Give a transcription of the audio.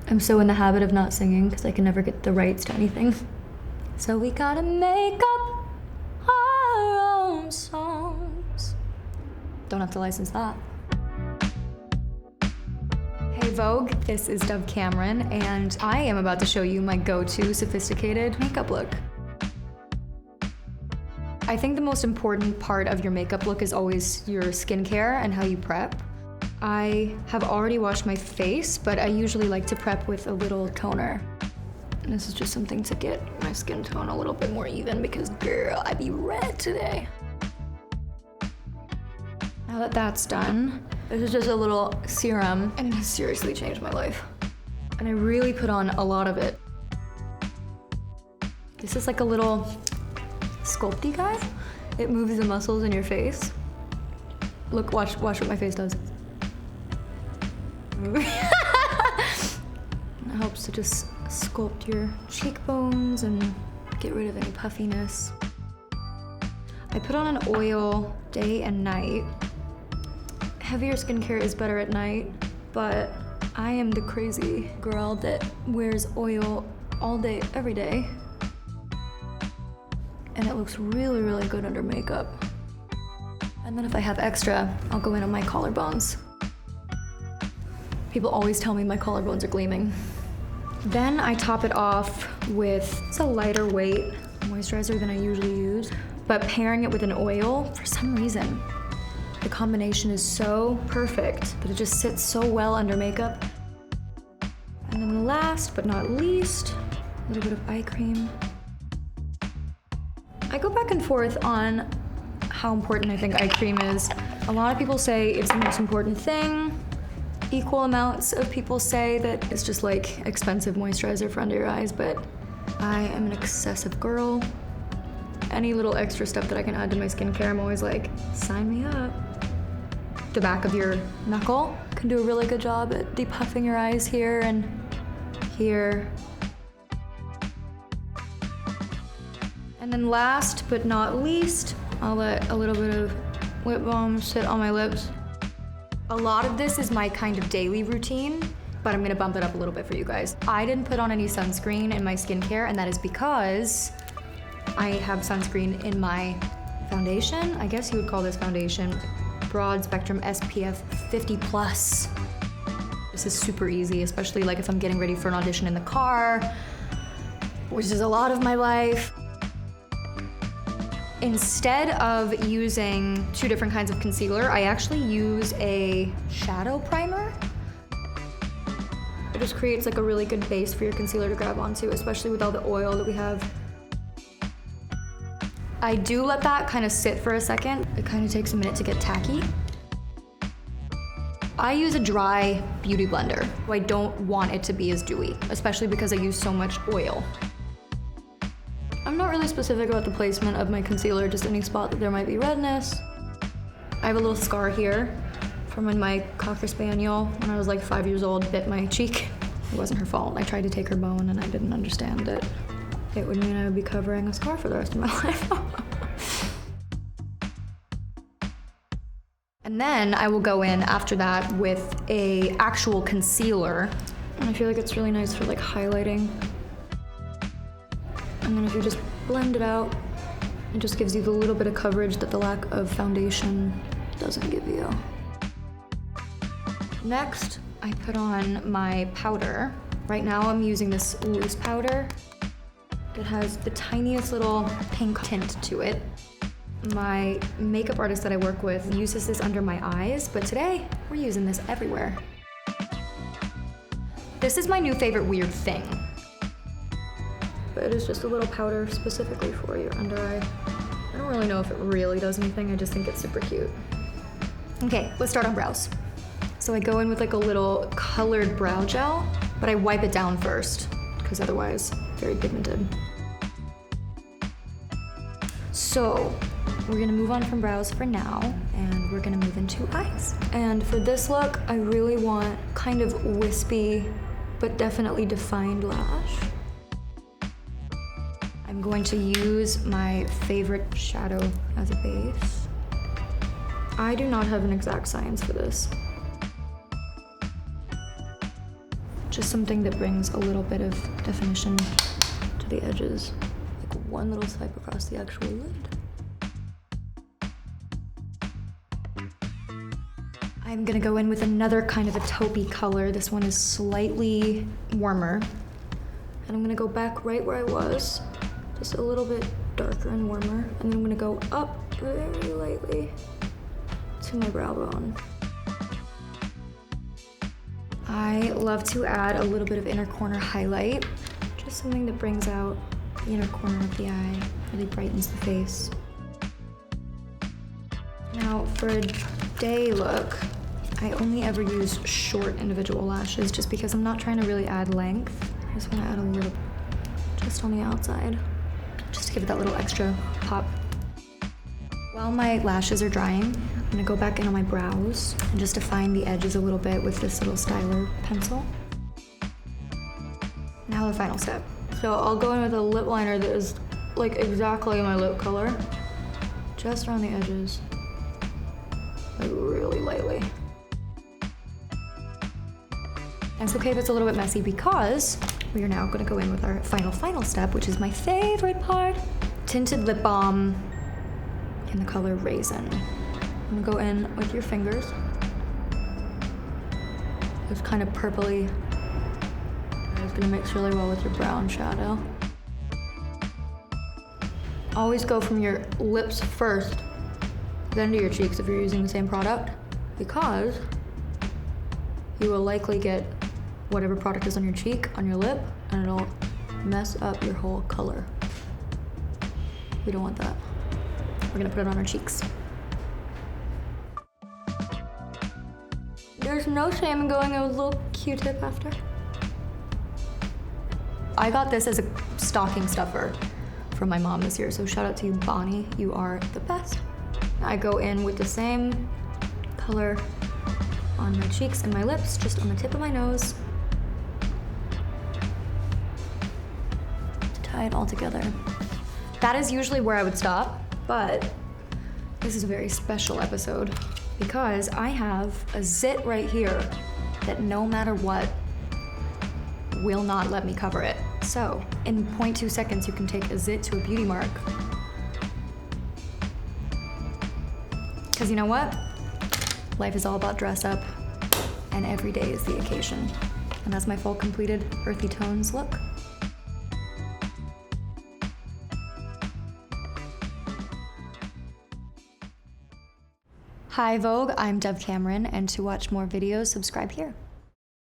I'm so in the habit of not singing because I can never get the rights to anything. So we gotta make up our own songs. Don't have to license that. Hey Vogue, this is Dove Cameron, and I am about to show you my go-to sophisticated makeup look. I think the most important part of your makeup look is always your skincare and how you prep. I have already washed my face, but I usually like to prep with a little toner. And this is just something to get my skin tone a little bit more even because girl, I be red today. Now that that's done, this is just a little serum and it has seriously changed my life. And I really put on a lot of it. This is like a little sculpty guy. It moves the muscles in your face. Look, watch what my face does. It helps to just sculpt your cheekbones and get rid of any puffiness. I put on an oil day and night. Heavier skincare is better at night, but I am the crazy girl that wears oil all day, every day. And it looks really, really good under makeup. And then if I have extra, I'll go in on my collarbones. People always tell me my collarbones are gleaming. Then I top it off with a lighter weight moisturizer than I usually use, but pairing it with an oil, for some reason, the combination is so perfect that it just sits so well under makeup. And then last but not least, a little bit of eye cream. I go back and forth on how important I think eye cream is. A lot of people say it's the most important thing. Equal amounts of people say that it's just like expensive moisturizer for under your eyes, but I am an excessive girl. Any little extra stuff that I can add to my skincare, I'm always like, sign me up. The back of your knuckle can do a really good job at depuffing your eyes here and here. And then last but not least, I'll let a little bit of lip balm sit on my lips. A lot of this is my kind of daily routine, but I'm gonna bump it up a little bit for you guys. I didn't put on any sunscreen in my skincare, and that is because I have sunscreen in my foundation. I guess you would call this foundation broad spectrum SPF 50+. This is super easy, especially like if I'm getting ready for an audition in the car, which is a lot of my life. Instead of using two different kinds of concealer, I actually use a shadow primer. It just creates like a really good base for your concealer to grab onto, especially with all the oil that we have. I do let that kind of sit for a second. It kind of takes a minute to get tacky. I use a dry beauty blender. I don't want it to be as dewy, especially because I use so much oil. I'm not really specific about the placement of my concealer, just any spot that there might be redness. I have a little scar here from when my Cocker Spaniel, when I was like 5 years old, bit my cheek. It wasn't her fault. I tried to take her bone and I didn't understand that it would mean I would be covering a scar for the rest of my life. And then I will go in after that with a actual concealer. And I feel like it's really nice for like highlighting. And then if you just blend it out, it just gives you the little bit of coverage that the lack of foundation doesn't give you. Next, I put on my powder. Right now I'm using this loose powder. It has the tiniest little pink tint to it. My makeup artist that I work with uses this under my eyes, but today we're using this everywhere. This is my new favorite weird thing. But it is just a little powder specifically for your under eye. I don't really know if it really does anything, I just think it's super cute. Okay, let's start on brows. So I go in with like a little colored brow gel, but I wipe it down first, because otherwise, very pigmented. So, we're gonna move on from brows for now, and we're gonna move into eyes. And for this look, I really want kind of wispy, but definitely defined lash. I'm going to use my favorite shadow as a base. I do not have an exact science for this. Just something that brings a little bit of definition to the edges. Like one little swipe across the actual lid. I'm gonna go in with another kind of a taupey color. This one is slightly warmer. And I'm gonna go back right where I was, just a little bit darker and warmer. And then I'm gonna go up very lightly to my brow bone. I love to add a little bit of inner corner highlight, just something that brings out the inner corner of the eye, really brightens the face. Now for a day look, I only ever use short individual lashes just because I'm not trying to really add length. I just want to add a little just on the outside, just to give it that little extra pop. While my lashes are drying, I'm gonna go back in on my brows and just define the edges a little bit with this little styler pencil. Now the final step. So I'll go in with a lip liner that is like exactly my lip color, just around the edges, like really lightly. And it's okay if it's a little bit messy because we are now gonna go in with our final step, which is my favorite part. Tinted Lip Balm in the color Raisin. I'm gonna go in with your fingers. It's kind of purpley. It's gonna mix really well with your brown shadow. Always go from your lips first, then to your cheeks if you're using the same product, because you will likely get whatever product is on your cheek, on your lip, and it'll mess up your whole color. We don't want that. We're gonna put it on our cheeks. There's no shame in going in with a little Q-tip after. I got this as a stocking stuffer from my mom this year, so shout out to you, Bonnie. You are the best. I go in with the same color on my cheeks and my lips, just on the tip of my nose. To tie it all together. That is usually where I would stop, but this is a very special episode because I have a zit right here that no matter what will not let me cover it. So in 0.2 seconds, you can take a zit to a beauty mark. Because you know what? Life is all about dress up, and every day is the occasion. And that's my full completed earthy tones look. Hi Vogue, I'm Dove Cameron, and to watch more videos, subscribe here.